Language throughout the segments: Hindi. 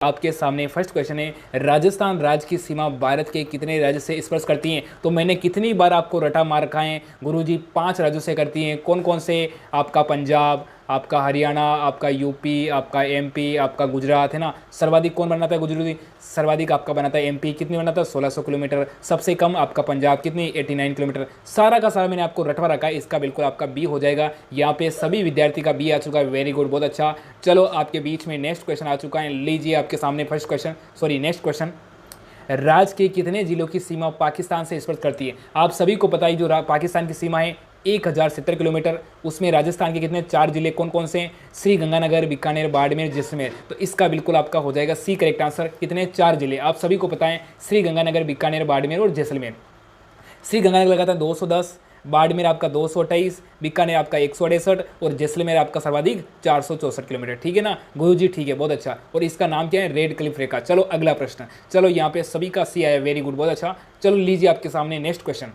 आपके सामने फर्स्ट क्वेश्चन है, राजस्थान राज्य की सीमा भारत के कितने राज्य से स्पर्श करती हैं? तो मैंने कितनी बार आपको रटा मार रखा है गुरुजी, 5 राज्यों से करती हैं। कौन कौन से? आपका पंजाब, आपका हरियाणा, आपका यूपी, आपका एमपी, आपका गुजरात, है ना। सर्वाधिक कौन बनाता है गुजराती? सर्वाधिक आपका बनाता है एमपी। कितनी बनाता है? 1600 किलोमीटर। सबसे कम आपका पंजाब, कितनी? 89 किलोमीटर। सारा का सारा मैंने आपको रटवा रखा है, इसका बिल्कुल आपका बी हो जाएगा। यहाँ पे सभी विद्यार्थी का बी आ चुका है। वेरी गुड, बहुत अच्छा। चलो आपके बीच में नेक्स्ट क्वेश्चन आ चुका है, लीजिए आपके सामने first question, sorry next question. राज्य के कितने जिलों की सीमा पाकिस्तान से स्पर्श करती है? आप सभी को पता है जो पाकिस्तान की सीमा है 1070 किलोमीटर, उसमें राजस्थान के कितने? 4 जिले। कौन कौन से? श्री गंगानगर, बीकानेर, बाड़मेर, जैसलमेर। तो इसका बिल्कुल आपका हो जाएगा सी करेक्ट आंसर। कितने? 4 जिले आप सभी को पता है, श्री गंगानगर, बीकानेर, बाड़मेर और जैसलमेर। श्री गंगानगर लगाता है 210, बाड़मेर आपका 228, बीकानेर आपका 168 और जैसलमेर आपका सर्वाधिक 464 किलोमीटर। ठीक है ना गुरुजी? ठीक है, बहुत अच्छा। और इसका नाम क्या है? रेड क्लिफ रेखा। चलो अगला प्रश्न। चलो यहाँ पे सभी का सी आया, वेरी गुड, बहुत अच्छा। चलो लीजिए आपके सामने नेक्स्ट क्वेश्चन।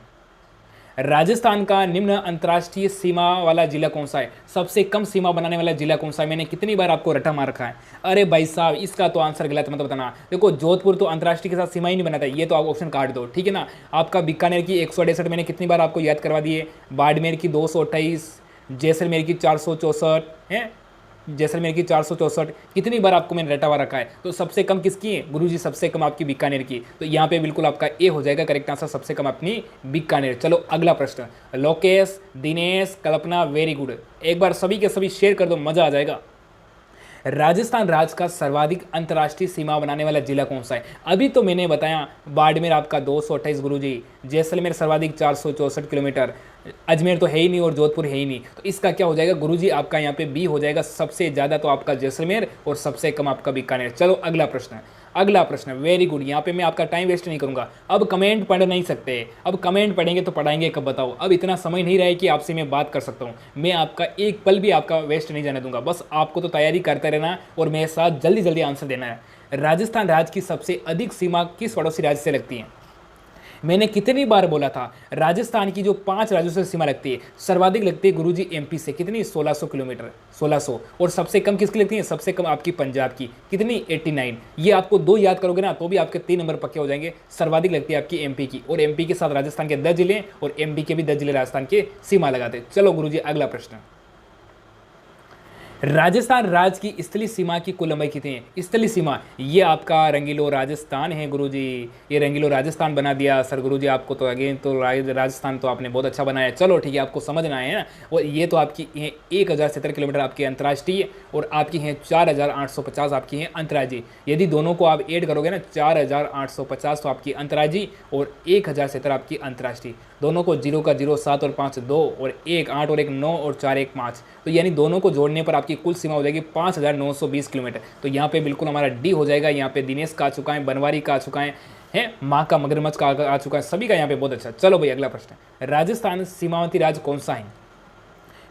राजस्थान का निम्न अंतर्राष्ट्रीय सीमा वाला जिला कौन सा है? सबसे कम सीमा बनाने वाला जिला कौन सा है? मैंने कितनी बार आपको रटा मार रखा है। अरे भाई साहब, इसका तो आंसर गलत मत बताना। देखो जोधपुर तो अंतर्राष्ट्रीय के साथ सीमा ही नहीं बनाता, ये तो आप ऑप्शन काट दो। ठीक है ना। आपका बीकानेर की 168 मैंने कितनी बार आपको याद करवा दिए, बाड़मेर की 228, जैसलमेर की 464 है, जैसलमेर की 464। कितनी बार आपको मैंने रटा हुआ रखा है। तो सबसे कम किसकी है गुरुजी? सबसे कम आपकी बीकानेर की। तो यहाँ पे बिल्कुल आपका ए हो जाएगा करेक्ट आंसर, सबसे कम अपनी बीकानेर। चलो अगला प्रश्न। लोकेश, दिनेश, कल्पना, वेरी गुड। एक बार सभी के सभी शेयर कर दो, मजा आ जाएगा। राजस्थान राज्य का सर्वाधिक अंतर्राष्ट्रीय सीमा बनाने वाला जिला कौन सा है? अभी तो मैंने बताया, बाड़मेर आपका 228 गुरुजी, जैसलमेर सर्वाधिक 464 किलोमीटर, अजमेर तो है ही नहीं और जोधपुर है ही नहीं। तो इसका क्या हो जाएगा गुरुजी? आपका यहाँ पे बी हो जाएगा, सबसे ज़्यादा तो आपका जैसलमेर और सबसे कम आपका बीकानेर। चलो अगला प्रश्न है, अगला प्रश्न। Very good. यहाँ पे मैं आपका टाइम वेस्ट नहीं करूँगा। अब कमेंट पढ़ नहीं सकते, अब कमेंट पढ़ेंगे तो पढ़ाएंगे कब बताओ। अब इतना समय नहीं रहा है कि आपसे मैं बात कर सकता हूँ। मैं आपका एक पल भी आपका वेस्ट नहीं जाने दूंगा। बस आपको तो तैयारी करते रहना और मेरे साथ जल्दी जल्दी आंसर देना है। राजस्थान राज्य की सबसे अधिक सीमा किस पड़ोसी राज्य से लगती है? मैंने कितनी बार बोला था, राजस्थान की जो 5 राज्यों से सीमा लगती है, सर्वाधिक लगती है गुरुजी एमपी से। कितनी? 1600 किलोमीटर, 1600। और सबसे कम किसकी लगती है? सबसे कम आपकी पंजाब की। कितनी? 89। ये आपको 2 याद करोगे ना तो भी आपके 3 नंबर पक्के हो जाएंगे। सर्वाधिक लगती है आपकी एमपी की, और एमपी के साथ राजस्थान के 10 जिले और एमपी के भी 10 जिले राजस्थान के सीमा लगाते। चलो गुरुजी अगला प्रश्न। राजस्थान राज्य की स्थलीय सीमा की कुल लंबाई कितनी है? स्थलीय सीमा ये आपका रंगीलो राजस्थान है गुरुजी। ये रंगीलो राजस्थान बना दिया सर गुरुजी आपको। तो अगेन तो राजस्थान तो आपने बहुत अच्छा बनाया। चलो ठीक है, आपको समझ ना आए ना। और ये तो आपकी है 1070 किलोमीटर आपकी अंतर्राष्ट्रीय, और आपकी हैं 4850 आपकी हैं अंतर्राज्यीय। यदि दोनों को आप ऐड करोगे ना, 4850 तो आपकी अंतर्राज्यीय और 1070 आपकी अंतर्राष्ट्रीय। दोनों को 0 का 0, 7 और 5 2 और 1 8 और 1 9 और 4 1 5। तो यानी दोनों को जोड़ने पर आपकी कुल सीमा हो जाएगी 5920 किलोमीटर। तो यहाँ पे बिल्कुल हमारा डी हो जाएगा। यहाँ पे दिनेश का आ चुका है, बनवारी का आ चुका है माँ का मगरमच्छ का आ चुका है, सभी का यहाँ पे बहुत अच्छा। चलो भाई अगला प्रश्न। राजस्थान सीमावर्ती राज्य कौन सा है?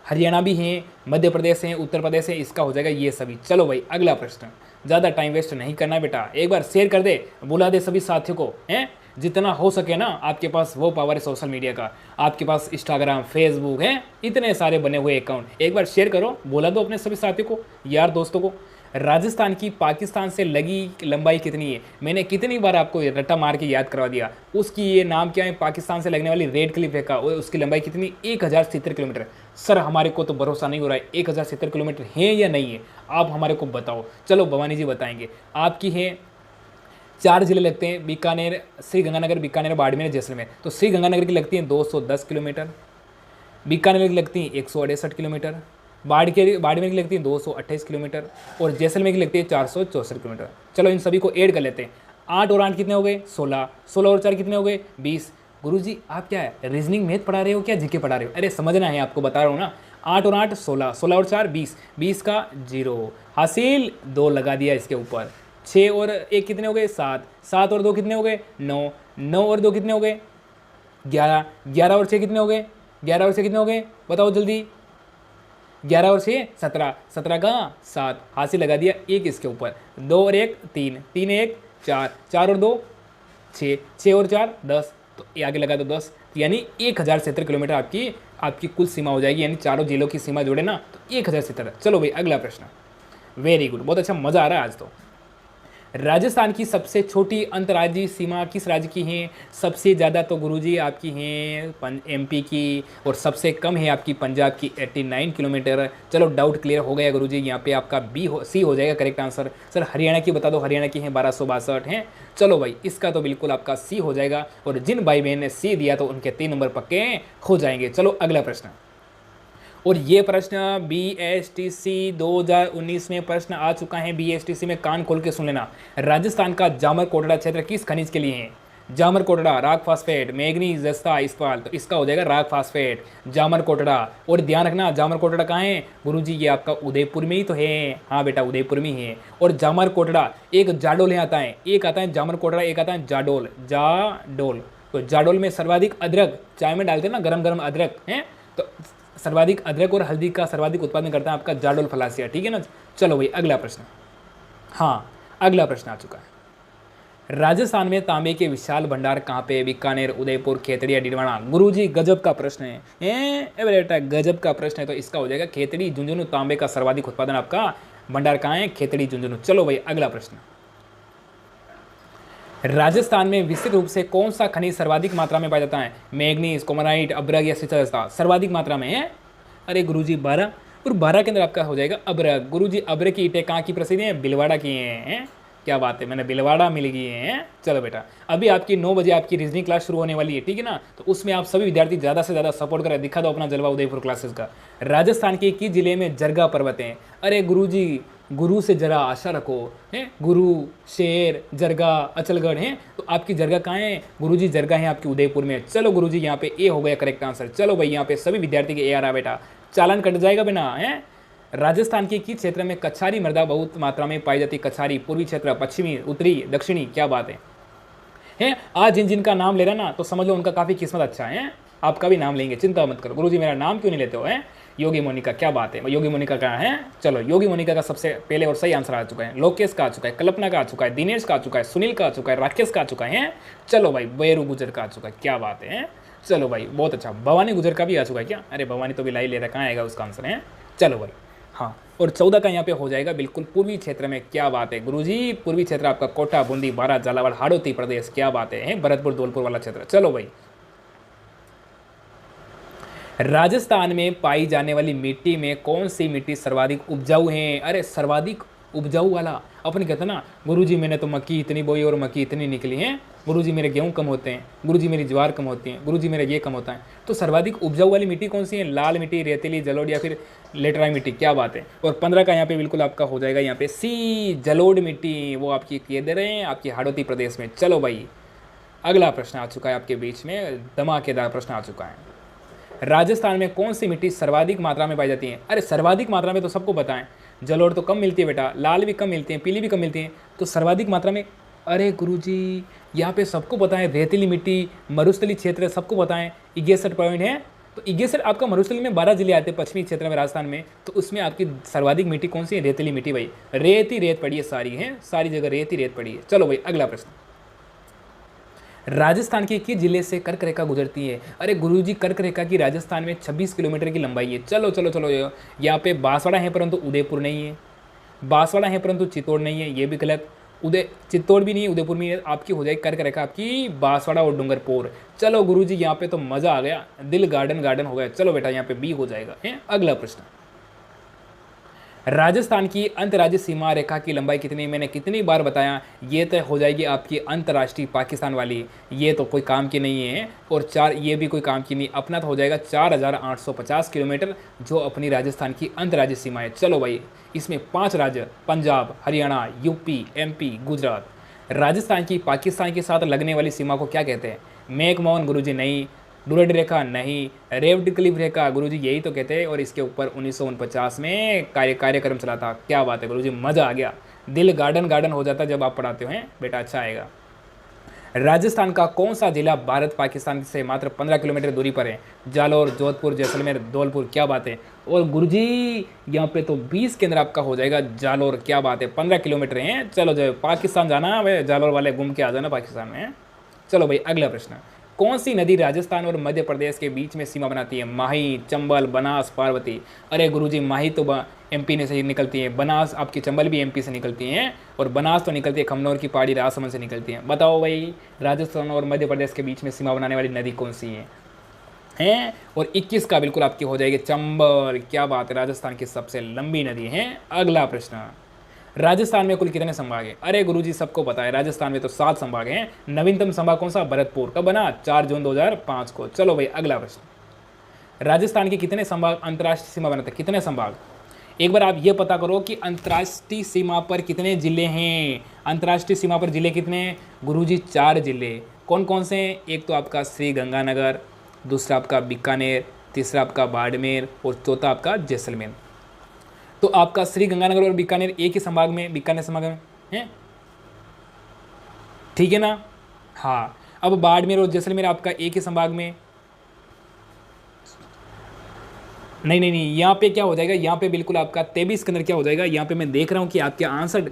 हरियाणा भी है, मध्य प्रदेश है, उत्तर प्रदेश है, इसका हो जाएगा ये सभी। चलो भाई अगला प्रश्न। ज़्यादा टाइम वेस्ट नहीं करना बेटा, एक बार शेयर कर दे, बुला दे सभी साथियों को। हैं जितना हो सके ना, आपके पास वो पावर है सोशल मीडिया का, आपके पास इंस्टाग्राम, फेसबुक है, इतने सारे बने हुए अकाउंट। एक बार शेयर करो, बोला दो अपने सभी साथियों को, यार दोस्तों को। राजस्थान की पाकिस्तान से लगी लंबाई कितनी है? मैंने कितनी बार आपको रट्टा मार के याद करवा दिया। उसकी ये नाम क्या है? पाकिस्तान से लगने वाली रेड क्लिफ रेखा, और उसकी लंबाई कितनी? 1070 किलोमीटर। सर हमारे को तो भरोसा नहीं हो रहा है 1070 किलोमीटर है या नहीं है, आप हमारे को बताओ। चलो भवानी जी बताएंगे। आपकी है 4 जिले लगते हैं, बीकानेर, श्री गंगानगर, बीकानेर, बाड़मेर, जैसलमेर। तो श्री गंगानगर की लगती है 210 किलोमीटर, बीकानेर की लगती है 168 किलोमीटर, बाड़मेर की लगती है 228 किलोमीटर, और जैसलमेर की लगती है 464 किलोमीटर। चलो इन सभी को ऐड कर लेते हैं। 8 और 8 कितने हो गए? 16, 16 और 4 कितने हो गए? 20। गुरुजी आप क्या है रीजनिंग मैथ पढ़ा रहे हो क्या जीके पढ़ा रहे हो? अरे समझना है आपको, बता रहा हूँ ना। 8 और 8 16, 16 और 4 20, 20 का 0 हासिल, 2 लगा दिया इसके ऊपर। 6 और 1 कितने हो गए? 7, 7 और 2 कितने हो गए? 9, 9 और 2 कितने हो गए? 11, 11 और 6 कितने हो गए? 11 और 6 कितने हो गए? बताओ जल्दी। 11 और 6 17, 17 का 7 हासिल लगा दिया, 1 इसके ऊपर। 2 और 1 3, 3 1 4, 4 और 2 6, 6 और 4 10, तो ये आगे लगा दो 10। यानी 1070 किलोमीटर आपकी कुल सीमा हो जाएगी। यानी चारों जिलों की सीमा जोड़े ना तो 1070। चलो भाई अगला प्रश्न। वेरी गुड, बहुत अच्छा, मज़ा आ रहा है आज तो। राजस्थान की सबसे छोटी अंतर्राज्यीय सीमा किस राज्य की है? सबसे ज़्यादा तो गुरुजी आपकी हैं एमपी की, और सबसे कम है आपकी पंजाब की 89 किलोमीटर। चलो डाउट क्लियर हो गया गुरुजी, यहाँ पे आपका सी हो जाएगा करेक्ट आंसर। सर हरियाणा की बता दो, हरियाणा की है 1262 हैं। चलो भाई इसका तो बिल्कुल आपका सी हो जाएगा, और जिन भाई बहन ने सी दिया तो उनके 3 नंबर पक्के हो जाएंगे। चलो अगला प्रश्न, और ये प्रश्न BSTC 2019 में प्रश्न आ चुका है। BSTC में कान खोल के सुन लेना। राजस्थान का जामर कोटड़ा क्षेत्र किस खनिज के लिए है? जामर कोटड़ा राग फास्फेट, मैग्नीज, जस्ता, इस्पात, तो इसका हो जाएगा राग फास्फेट, जामर कोटड़ा। और ध्यान रखना जामर कोटड़ा कहाँ है गुरुजी? ये आपका उदयपुर में ही तो है। हाँ बेटा उदयपुर में ही है। और जामर कोटड़ा एक जाडोल यहाँ आता है, एक आता है जामर कोटड़ा, एक आता है जाडोल। जाडोल, तो जाडोल में सर्वाधिक अदरक, चाय में डालते हैं ना गरम गरम अदरक है, तो सर्वाधिक अदरक और हल्दी का सर्वाधिक उत्पादन करता है आपका जाडोल फलासिया। ठीक है ना। चलो भाई अगला प्रश्न, हाँ अगला प्रश्न आ चुका है। राजस्थान में तांबे के विशाल भंडार कहाँ पे? बीकानेर, उदयपुर, खेतड़ी या डीडवाना? गुरुजी गजब का प्रश्न है बेटा, गजब का प्रश्न है। तो इसका हो जाएगा खेतड़ी झुंझुनू। तांबे का सर्वाधिक उत्पादन आपका भंडार कहाँ है? खेतड़ी झुंझुनू। चलो भाई अगला प्रश्न, राजस्थान में विस्तृत रूप से कौन सा खनिज सर्वाधिक मात्रा में पाया जाता है? मैग्नीज, कोमोनाइट, अब्रक या सिताजस्ता? सर्वाधिक मात्रा में है। अरे गुरुजी 12, और 12 के अंदर आपका हो जाएगा अब्रक। गुरुजी अब्रक की ईंटें कहाँ की प्रसिद्ध हैं? बिलवाड़ा की हैं। क्या बात है, मैंने बिलवाड़ा मिल गई है। चलो बेटा अभी आपकी 9 बजे आपकी रीजनिंग क्लास शुरू होने वाली है, ठीक है ना। तो उसमें आप सभी विद्यार्थी ज़्यादा से ज़्यादा सपोर्ट करें, दिखा दो अपना जलवा उदयपुर क्लासेस का। राजस्थान के किस जिले में जरगा पर्वत हैं? अरे गुरुजी गुरु से जरा आशा रखो है, गुरु, शेर, जरगा, अचलगढ़ हैं, तो आपकी जरगा कहाँ है? गुरुजी जरगा है आपकी उदयपुर में। चलो गुरुजी यहाँ पे ए हो गया करेक्ट आंसर। चलो भाई यहाँ पे सभी विद्यार्थी के ए आ रहा बेटा, चालान कट जाएगा बिना है। राजस्थान के किस क्षेत्र में कछारी मृदा बहुत मात्रा में पाई जाती? कछारी, पूर्वी क्षेत्र, पश्चिमी, उत्तरी, दक्षिणी? क्या बात है? आज जिन जिनका नाम ले रहा ना तो समझ लो उनका काफ़ी किस्मत अच्छा है। आपका भी नाम लेंगे, चिंता मत करो। गुरुजी मेरा नाम क्यों नहीं लेते हो? है योगी मोनिका। क्या बात है, योगी मोनिका कहाँ है? चलो योगी मोनिका का सबसे पहले और सही आंसर आ चुका है। लोकेश का आ चुका है, कल्पना का आ चुका है, दिनेश का आ चुका है, सुनील का आ चुका है, राकेश का आ चुका है। चलो भाई बेरू गुजर का आ चुका है। क्या बात है? चलो भाई बहुत अच्छा। भवानी गुजर का भी आ चुका है क्या? अरे भवानी तो भी लाई ले रहा है, कहाँ आएगा उसका आंसर है? चलो भाई हाँ, और 14 का यहाँ पे हो जाएगा बिल्कुल पूर्वी क्षेत्र में। क्या बात है गुरुजी, पूर्वी क्षेत्र आपका कोटा, बूंदी, बारात, झालावाड़, हाड़ौती प्रदेश। क्या बात है? भरतपुर, धौलपुर वाला क्षेत्र। चलो भाई राजस्थान में पाई जाने वाली मिट्टी में कौन सी मिट्टी सर्वाधिक उपजाऊ है? अरे सर्वाधिक उपजाऊ वाला अपन कहते हैं ना गुरुजी मैंने तो मक्की इतनी बोई और मक्की इतनी निकली है, गुरुजी मेरे गेहूं कम होते हैं, गुरुजी मेरी ज्वार कम होती है, गुरुजी मेरा ये कम होता है। तो सर्वाधिक उपजाऊ वाली मिट्टी कौन सी है? लाल मिट्टी, रेतीली, जलोढ़ या फिर लेटराई मिट्टी। क्या बात है? और 15 का यहाँ पे बिल्कुल आपका हो जाएगा यहाँ पे सी, जलोढ़ मिट्टी। वो आपकी ये दे रहे हैं आपकी हाड़ौती प्रदेश में। चलो भाई अगला प्रश्न आ चुका है आपके बीच में, धमाकेदार प्रश्न आ चुका है। राजस्थान में कौन सी मिट्टी सर्वाधिक मात्रा में पाई जाती है? अरे सर्वाधिक मात्रा में तो सबको पता है, जलोढ़ तो कम मिलती है बेटा, लाल भी कम मिलती है, पीली भी कम मिलती है, तो सर्वाधिक मात्रा में अरे गुरुजी यहाँ पे सबको पता है रेतीली मिट्टी, मरुस्थली क्षेत्र सबको पता है। 61 पॉइंट है, तो 61 आपका मरुस्थली में 12 जिले आते हैं पश्चिमी क्षेत्र में राजस्थान में, तो उसमें आपकी सर्वाधिक मिट्टी कौन सी है? रेतीली मिट्टी भाई, रेत ही रेत पड़ी है सारी है, सारी जगह रेत ही रेत पड़ी है। चलो भाई अगला प्रश्न, राजस्थान के किस जिले से कर्क रेखा गुजरती है? अरे गुरुजी कर्क रेखा की राजस्थान में 26 किलोमीटर की लंबाई है। चलो चलो चलो, यहाँ पे बांसवाड़ा है परंतु उदयपुर नहीं है, बांसवाड़ा है परंतु चित्तौड़ नहीं है, ये भी गलत। चित्तौड़ भी नहीं है, उदयपुर में आपकी हो जाएगी कर्क रेखा आपकी बांसवाड़ा और डूंगरपुर। चलो गुरुजी यहाँ पे तो मज़ा आ गया, दिल गार्डन गार्डन हो गया। चलो बेटा यहाँ पे बी हो जाएगा। अगला प्रश्न, राजस्थान की अंतर्राज्यीय सीमा रेखा की लंबाई कितनी? मैंने कितनी बार बताया, ये तो हो जाएगी आपकी अंतर्राष्ट्रीय पाकिस्तान वाली, ये तो कोई काम की नहीं है। और 4 ये भी कोई काम की नहीं, अपना तो हो जाएगा 4850 किलोमीटर, जो अपनी राजस्थान की अंतर्राज्यीय सीमा है। चलो भाई इसमें 5 राज्य, पंजाब, हरियाणा, यूपी, एमपी, गुजरात। राजस्थान की पाकिस्तान के साथ लगने वाली सीमा को क्या कहते हैं? मैकमोहन गुरुजी नहीं, डुरड रेखा नहीं, रेवडक्लिफ रेखा गुरुजी यही तो कहते हैं। और इसके ऊपर 1949 में कार्यक्रम चला था। क्या बात है गुरुजी, मज़ा आ गया, दिल गार्डन गार्डन हो जाता है जब आप पढ़ाते हैं बेटा, अच्छा आएगा। राजस्थान का कौन सा जिला भारत पाकिस्तान से मात्र 15 किलोमीटर दूरी पर है? जालौर, जोधपुर, जैसलमेर, धौलपुर। क्या बात है? और गुरुजी यहाँ पे तो 20 के अंदर आपका हो जाएगा जालौर। क्या बात है? 15 किलोमीटर हैं। चलो जो पाकिस्तान जाना है जालौर वाले घूम के आ जाना पाकिस्तान में। चलो भाई अगला प्रश्न, कौन सी नदी राजस्थान और मध्य प्रदेश के बीच में सीमा बनाती है? माही, चंबल, बनास, पार्वती। अरे गुरुजी, माही तो एमपी ने से निकलती है, बनास आपकी चंबल भी एमपी से निकलती हैं, और बनास तो निकलती है खमनौर की पहाड़ी राजसमंद से निकलती है। बताओ भाई, राजस्थान और मध्य प्रदेश के बीच में सीमा बनाने वाली नदी कौन सी है? हैं? और 21 का बिल्कुल आपकी हो जाएगी चंबल। क्या बात है, राजस्थान की सबसे लंबी नदी है। अगला प्रश्न, राजस्थान में कुल कितने संभाग हैं? अरे गुरुजी, सबको पता है, राजस्थान में तो 7 संभाग हैं। नवीनतम संभाग कौन सा? भरतपुर। कब बना? 4 जून 2005 को। चलो भाई अगला प्रश्न, राजस्थान के कितने संभाग अंतर्राष्ट्रीय सीमा बनाते हैं? कितने संभाग? एक बार आप ये पता करो कि अंतर्राष्ट्रीय सीमा पर कितने जिले हैं। अंतर्राष्ट्रीय सीमा पर जिले कितने हैं? गुरुजी 4 जिले। कौन कौन से हैं? एक तो आपका श्री गंगानगर, दूसरा आपका बीकानेर, तीसरा आपका बाड़मेर, और चौथा आपका जैसलमेर। तो आपका श्री गंगानगर और बीकानेर एक ही संभाग में, बीकानेर संभाग में है, ठीक है ना? हाँ। अब बाड़मेर और जैसलमेर आपका एक ही संभाग में। नहीं नहीं नहीं, यहाँ पे क्या हो जाएगा, यहाँ पे बिल्कुल आपका 23 के अंदर क्या हो जाएगा, यहाँ पे मैं देख रहा हूँ कि आपके आंसर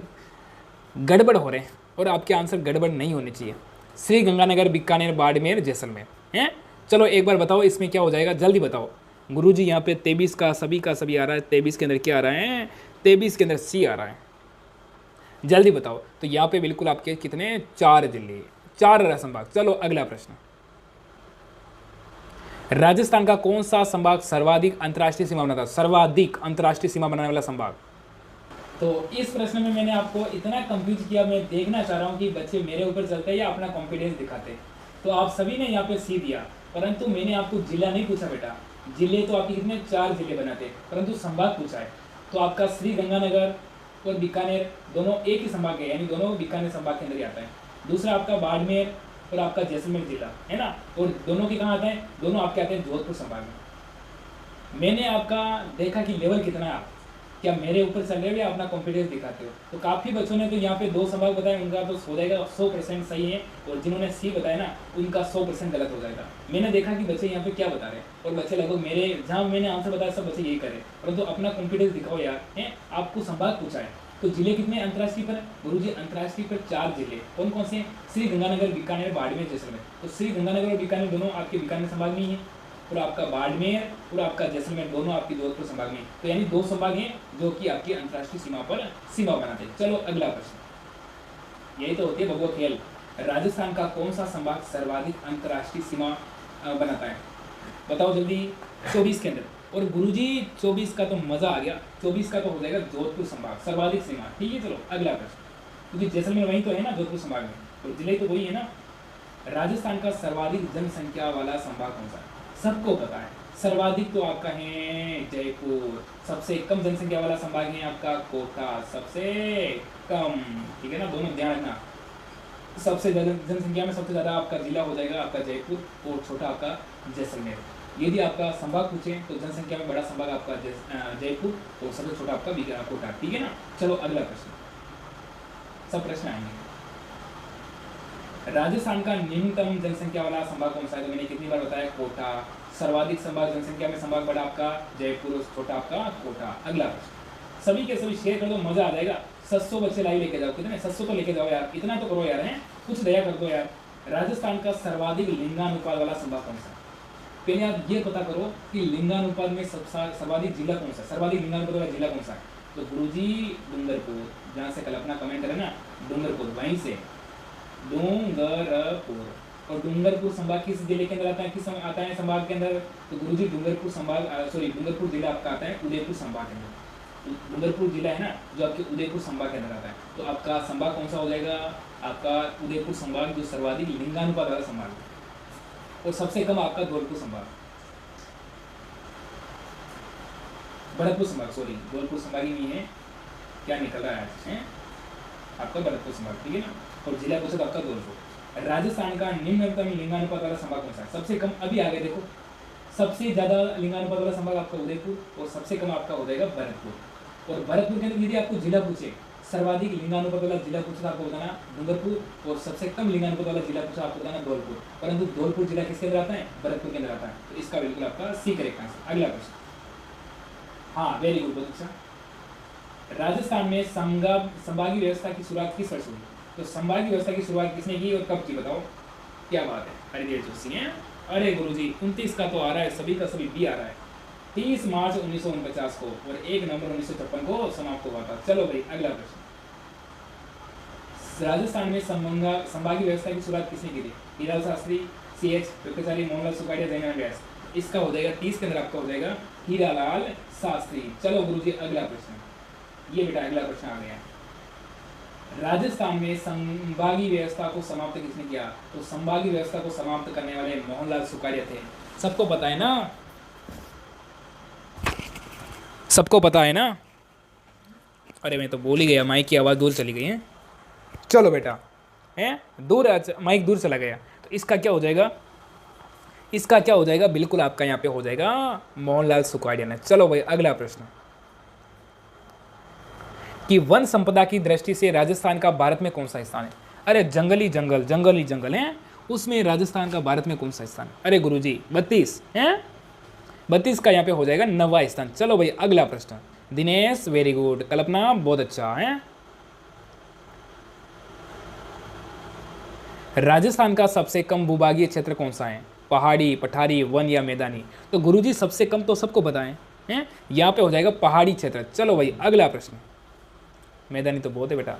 गड़बड़ हो रहे हैं, और आपके आंसर गड़बड़ नहीं होने चाहिए। श्री गंगानगर, बीकानेर, बाड़मेर, जैसलमेर हैं। चलो एक बार बताओ इसमें क्या हो जाएगा, जल्दी बताओ। गुरुजी यहाँ पे 23 का सभी आ रहा है। 23 के अंदर क्या आ रहा है? 23 के अंदर सी आ रहा है। जल्दी बताओ। तो यहाँ पे बिल्कुल आपके कितने? 4 जिले, 4 संभाग। चलो अगला प्रश्न, राजस्थान का कौन सा संभाग सर्वाधिक अंतर्राष्ट्रीय सीमा बनाता है? सर्वाधिक अंतर्राष्ट्रीय सीमा बनाने वाला संभाग। तो इस प्रश्न में मैंने आपको इतना कंफ्यूज किया, मैं देखना चाह रहा हूँ कि बच्चे मेरे ऊपर चलते हैं या अपना कॉन्फिडेंस दिखाते हैं। तो आप सभी ने यहाँ पे सी दिया, परंतु मैंने आपको जिला नहीं पूछा बेटा। जिले तो आपके कितने? 4 जिले बनाते हैं, परंतु संभाग पूछा है। तो आपका श्री गंगानगर और बीकानेर दोनों एक ही संभाग है, यानी दोनों बीकानेर संभाग के अंदर ही आता है। दूसरा आपका बाड़मेर और आपका जैसलमेर जिला है ना, और दोनों के कहाँ आते हैं? दोनों आपके आते हैं जोधपुर संभाग में। मैंने आपका देखा कि लेवल कितना है, आप क्या मेरे ऊपर चल रहे हो या अपना कॉन्फिडेंस दिखाते हो। तो काफ़ी बच्चों ने तो यहाँ पे 2 संभाग बताए, उनका तो हो जाएगा 100% सही है, और जिन्होंने सी बताया ना उनका 100% गलत हो जाएगा। मैंने देखा कि बच्चे यहाँ पे क्या बता रहे हैं, और बच्चे लगभग मेरे जहाँ मैंने आंसर बताया सब बच्चे यही करें, परंतु अपना कॉन्फिडेंस दिखाओ यार। हैं, आपको संभाग पूछा है, तो जिले कितने अंतर्राष्ट्रीय पर? गुरुजी अंतर्राष्ट्रीय पर 4 जिले। कौन कौन से? श्री गंगानगर, बीकानेर, बाड़मेर, जैसलमेर। तो श्री गंगानगर और बीकानेर दोनों आपके बीकानेर संभाग में ही है, और आपका बाड़मेर और आपका जैसलमेर दोनों आपकी जोधपुर संभाग में। तो यानी 2 संभाग हैं जो कि आपकी अंतर्राष्ट्रीय सीमा पर सीमा बनाते हैं। चलो अगला प्रश्न, यही तो होती है बबुआ खेल। राजस्थान का कौन सा संभाग सर्वाधिक अंतर्राष्ट्रीय सीमा बनाता है? बताओ जल्दी। 24 के अंदर। और गुरुजी 24 का तो मजा आ गया, 24 का तो हो जाएगा जोधपुर संभाग सर्वाधिक सीमा। ठीक है, चलो अगला प्रश्न, क्योंकि जैसलमेर वही तो है ना जोधपुर संभाग में, और जिले तो वही है ना। राजस्थान का सर्वाधिक जनसंख्या वाला संभाग कौन सा है? सबको पता है, सर्वाधिक तो आपका है जयपुर। सबसे कम जनसंख्या वाला संभाग है आपका कोटा, सबसे कम। ठीक है ना, दोनों ध्यान रखना। सबसे जनसंख्या में सबसे ज़्यादा आपका जिला हो जाएगा आपका जयपुर, और छोटा आपका जैसलमेर। यदि आपका संभाग पूछे तो जनसंख्या में बड़ा संभाग आपका जयपुर, और सबसे छोटा आपका कोटा। ठीक है ना, चलो अगला प्रश्न, सब प्रश्न आएंगे। राजस्थान का न्यूनतम जनसंख्या वाला संभाग कौन सा है? तो मैंने कितनी बार बताया? कोटा। सर्वाधिक संभाग जनसंख्या में संभाग बड़ा आपका जयपुर, और छोटा आपका कोटा। अगला प्रश्न, सभी के सभी शेयर कर दो, मजा आ जाएगा। 700 बच्चे लाइव लेके जाओ, कितने? 700 तो लेके जाओ यार, इतना तो करो यार, हैं कुछ दया कर दो यार। राजस्थान का सर्वाधिक लिंगानुपात वाला संभाग कौन सा? पहले आप ये पता करो कि लिंगानुपात में सर्वाधिक जिला कौन सा, सर्वाधिक लिंगानुपात वाला जिला कौन सा है? तो गुरुजी डूंगरपुर, जहाँ से कल अपना कमेंट करें ना, डूंगरपुर, वहीं से डूंगरपुर। और डूंगरपुर संभाग किस जिले के अंदर आता है? किस आता है संभाग के अंदर? तो गुरुजी डूंगरपुर संभाग, डूंगरपुर जिला आपका आता है उदयपुर संभाग के अंदर। डूंगरपुर जिला है ना जो आपके उदयपुर संभाग के अंदर आता है। तो आपका संभाग कौन सा हो जाएगा? आपका उदयपुर संभाग, जो सर्वाधिक लिंगानुपात वाला संभाग है। और सबसे कम आपका धौलपुर संभाग, भरतपुर संभाग, धौलपुर संभाग ही नहीं है, क्या निकल रहा है आपका भरतपुर संभाग। ठीक है ना, और जिला परिषद आपका धौलपुर। राजस्थान का निम्नतम लिंगानुपात वाला संभाग कौन सा है? सबसे कम, अभी आगे देखो, सबसे ज़्यादा लिंगानुपात वाला संभाग आपका उदयपुर, और सबसे कम आपका हो जाएगा भरतपुर। और भरतपुर के अंदर यदि आपको जिला पूछे, सर्वाधिक लिंगानुपात वाला जिला पूछा आपको बताना डूंगरपुर, और सबसे कम लिंगानुपात वाला जिला पूछा आपको बताना धौलपुर। परंतु धौलपुर जिला किसके अंदर आता है? भरतपुर के अंदर आता है। तो इसका बिल्कुल आपका सी करेक्ट आंसर। अगला प्रश्न, हाँ वेरी गुड, बहुत अच्छा। राजस्थान में संभागीय व्यवस्था की शुरुआत किस वर्ष हुई? तो संभागीय व्यवस्था की शुरुआत किसने की और कब की? बताओ। क्या बात है, हरिदेव जोशी हैं। अरे गुरुजी 29 का तो आ रहा है, सभी का सभी बी आ रहा है। 30 मार्च 1949 को और 1 नवंबर 1956 को समाप्त हुआ था। चलो भाई अगला प्रश्न। राजस्थान में संभागीय व्यवस्था की शुरुआत किसने की थी? हीरालाल शास्त्री, CH विक्रमाचार्य, मोहनलाल सुखाड़िया, जयनारायण व्यास। इसका हो जाएगा 30 के अंदर आपका हो जाएगा हीरालाल शास्त्री। चलो गुरुजी अगला प्रश्न, ये बेटा अगला प्रश्न आ गया। राजस्थान में संभागीय व्यवस्था को समाप्त किसने किया? तो संभागीय व्यवस्था को समाप्त करने वाले मोहनलाल सुखाड़िया थे। सबको पता है ना, सबको पता है ना। अरे मैं तो बोल ही गया, माइक की आवाज़ दूर चली गई है। चलो बेटा है दूर, माइक दूर चला गया, तो इसका क्या हो जाएगा? इसका क्या हो जाएगा? बिल्कुल आपका यहाँ पे हो जाएगा मोहनलाल सुखाड़िया ने। चलो भाई अगला प्रश्न, कि वन संपदा की दृष्टि से राजस्थान का भारत में कौन सा स्थान है? अरे जंगली जंगल, जंगल ही जंगल है, उसमें राजस्थान का भारत में कौन सा स्थान है? अरे गुरुजी 32 है, 32 का यहाँ पे हो जाएगा 9वां स्थान। चलो भाई अगला प्रश्न। दिनेश वेरी गुड, कल्पना बहुत अच्छा है। राजस्थान का सबसे कम भूभागीय क्षेत्र कौन सा है? पहाड़ी, पठारी, वन या मैदानी? तो गुरुजी सबसे कम तो सबको पता है, यहाँ पे हो जाएगा पहाड़ी क्षेत्र। चलो भाई अगला प्रश्न। मैदानी तो बहुत है बेटा।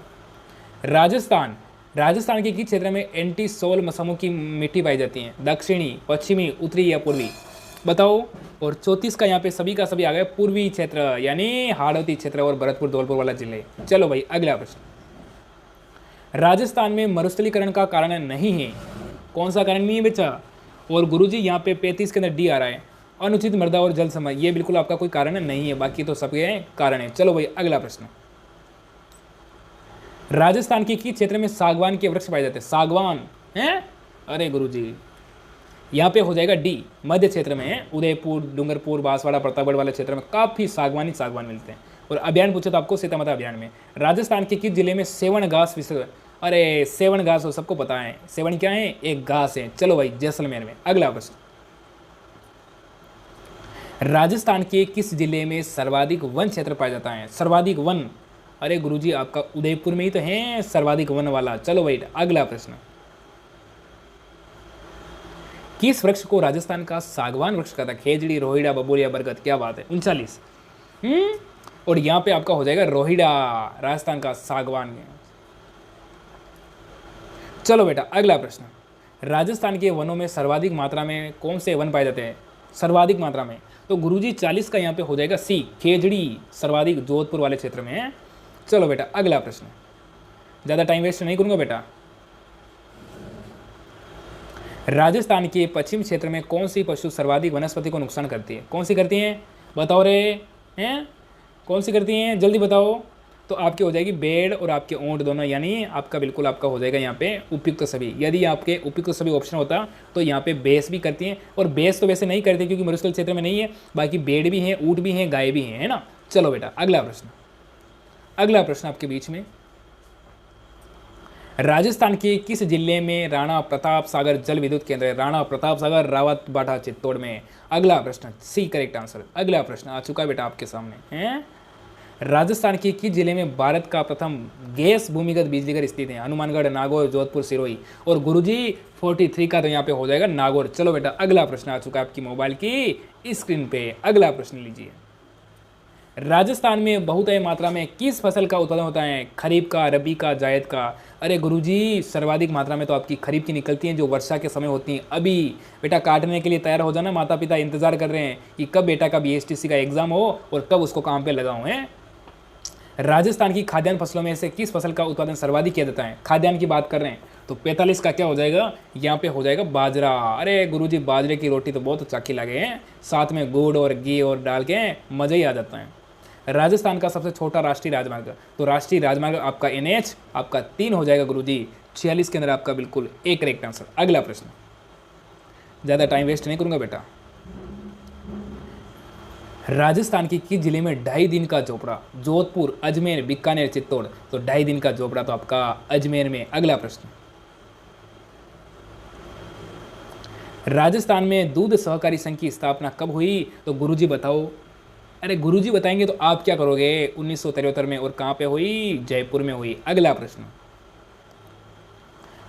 राजस्थान के किस क्षेत्र में एंटीसोल समूह की मिट्टी पाई जाती है? दक्षिणी, पश्चिमी, उत्तरी या पूर्वी? बताओ। और 34 का यहाँ पे सभी का सभी आ गया पूर्वी क्षेत्र, यानी हाड़ौती क्षेत्र और भरतपुर धौलपुर वाला जिले। चलो भाई अगला प्रश्न। राजस्थान में मरुस्थलीकरण का कारण नहीं है, कौन सा कारण नहीं है बच्चा? और गुरुजी यहाँ पे 35 के अंदर डी आ रहा है, अनुचित मृदा और जल समय। ये बिल्कुल आपका कोई कारण नहीं है, बाकी तो सबके कारण है। चलो भाई अगला प्रश्न। राजस्थान के किस क्षेत्र में सागवान के वृक्ष पाए जाते हैं? सागवान हैं? अरे गुरुजी यहाँ पे हो जाएगा डी, मध्य क्षेत्र में है, उदयपुर, डूंगरपुर, बांसवाड़ा, प्रतापगढ़ वाले क्षेत्र में काफी सागवान मिलते हैं। और अभियान पूछे तो आपको सीतामाता अभियान में। राजस्थान के किस जिले में सेवन घास विश्व? अरे सेवन घास हो सबको पता है, सेवन क्या है? एक घास है। चलो भाई जैसलमेर में। अगला प्रश्न। राजस्थान के किस जिले में सर्वाधिक वन क्षेत्र पाया जाता है? सर्वाधिक वन? अरे गुरुजी आपका उदयपुर में ही तो है सर्वाधिक वन वाला। चलो भाई अगला प्रश्न। किस वृक्ष को राजस्थान का सागवान वृक्ष कहता है? खेजड़ी, रोहिड़ा, बबूल या बरगद? क्या बात है, 39। और यहाँ पे आपका हो जाएगा रोहिड़ा, राजस्थान का सागवान। चलो बेटा अगला प्रश्न। राजस्थान के वनों में सर्वाधिक मात्रा में कौन से वन पाए जाते हैं? सर्वाधिक मात्रा में तो गुरुजी 40 का यहाँ पे हो जाएगा सी, खेजड़ी, सर्वाधिक जोधपुर वाले क्षेत्र में है। चलो बेटा अगला प्रश्न, ज़्यादा टाइम वेस्ट नहीं करूँगा बेटा। राजस्थान के पश्चिम क्षेत्र में कौन सी पशु सर्वाधिक वनस्पति को नुकसान करती है? कौन सी करती हैं? बताओ रे, हैं कौन सी करती हैं? जल्दी बताओ। तो आपके हो जाएगी बेड़ और आपके ऊंट दोनों, यानी आपका बिल्कुल आपका हो जाएगा यहाँ पे उपयुक्त सभी। यदि आपके उपयुक्त सभी ऑप्शन होता तो यहाँ पे बेस भी करती हैं, और बेस तो वैसे नहीं करती क्योंकि मरुस्थल क्षेत्र में नहीं है, बाकी बेड़ भी हैं, ऊँट भी हैं, गाय भी हैं, है ना। चलो बेटा अगला प्रश्न। अगला प्रश्न आपके बीच में, राजस्थान के किस जिले में राणा प्रताप सागर जल विद्युत केंद्र है? राणा प्रताप सागर, रावत बाटा, चित्तौड़ में। अगला प्रश्न सी करेक्ट आंसर। अगला प्रश्न आ चुका है बेटा आपके सामने है। राजस्थान के किस जिले में भारत का प्रथम गैस भूमिगत बिजली घर स्थित है? हनुमानगढ़, नागौर, जोधपुर, सिरोही। और गुरुजी 43 का तो यहाँ पे हो जाएगा नागौर। चलो बेटा अगला प्रश्न आ चुका है आपकी मोबाइल की स्क्रीन पे। अगला प्रश्न लीजिए। राजस्थान में बहुत मात्रा में किस फसल का उत्पादन होता है? खरीफ का, रबी का, जायद का? अरे गुरुजी सर्वाधिक मात्रा में तो आपकी खरीफ की निकलती हैं, जो वर्षा के समय होती हैं। अभी बेटा काटने के लिए तैयार हो जाना, माता पिता इंतजार कर रहे हैं कि कब बेटा का BSTC का एग्जाम हो और कब उसको काम पे लगाऊं है। राजस्थान की खाद्यान्न फसलों में से किस फसल का उत्पादन सर्वाधिक किया जाता है? खाद्यान्न की बात कर रहे हैं तो 45 का क्या हो जाएगा? यहाँ पे हो जाएगा बाजरा। अरे गुरुजी बाजरे की रोटी तो बहुत चाखी लगे हैं, साथ में गुड़ और घी और डाल के मज़ा ही आ जाता है। राजस्थान का सबसे छोटा राष्ट्रीय राजमार्ग, तो राष्ट्रीय राजमार्ग आपका NH आपका 3 हो जाएगा गुरुजी। 46 के अंदर आपका बिल्कुल एक करेक्ट आंसर। अगला प्रश्न, ज़्यादा टाइम वेस्ट नहीं करूँगा बेटा। राजस्थान की किस जिले में 2.5 दिन का झोपड़ा? जोधपुर, अजमेर, बीकानेर, चित्तौड़। तो 2.5 दिन का झोपड़ा तो आपका अजमेर में। अगला प्रश्न, राजस्थान में दूध सहकारी संघ की स्थापना कब हुई? तो गुरुजी बताओ। अरे गुरुजी बताएंगे तो आप क्या करोगे? 1973 में। और कहाँ पे हुई? जयपुर में हुई। अगला प्रश्न,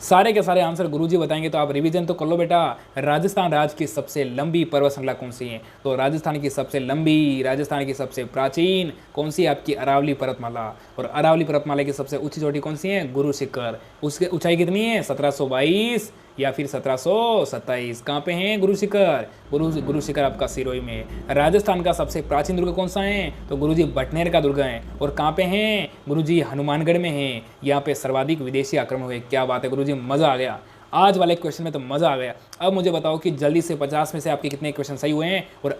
सारे के सारे आंसर गुरुजी बताएंगे, तो आप रिवीजन तो कर लो बेटा। राजस्थान राज्य की सबसे लंबी पर्वत श्रृंखला कौन सी है? तो राजस्थान की सबसे लंबी, राजस्थान की सबसे प्राचीन कौन सी? आपकी अरावली पर्वतमाला। और अरावली पर्वतमाला की सबसे ऊंची चोटी कौन सी है? गुरु शिखर। उसकी ऊंचाई कितनी है? 1722 या फिर 1727। कहाँ पे हैं गुरु शिखर? गुरु शिखर आपका सिरोही में है। राजस्थान का सबसे प्राचीन दुर्ग कौन सा है? तो गुरुजी भटनेर का दुर्ग है। और कहाँ पे हैं गुरुजी? हनुमानगढ़ में हैं। यहाँ पे सर्वाधिक विदेशी आक्रमण हुए। क्या बात है गुरुजी, मजा आ गया। आज वाले क्वेश्चन में तो मजा आ गया। अब मुझे बताओ कि जल्दी से 50 में से आपके कितने क्वेश्चन सही हुए हैं और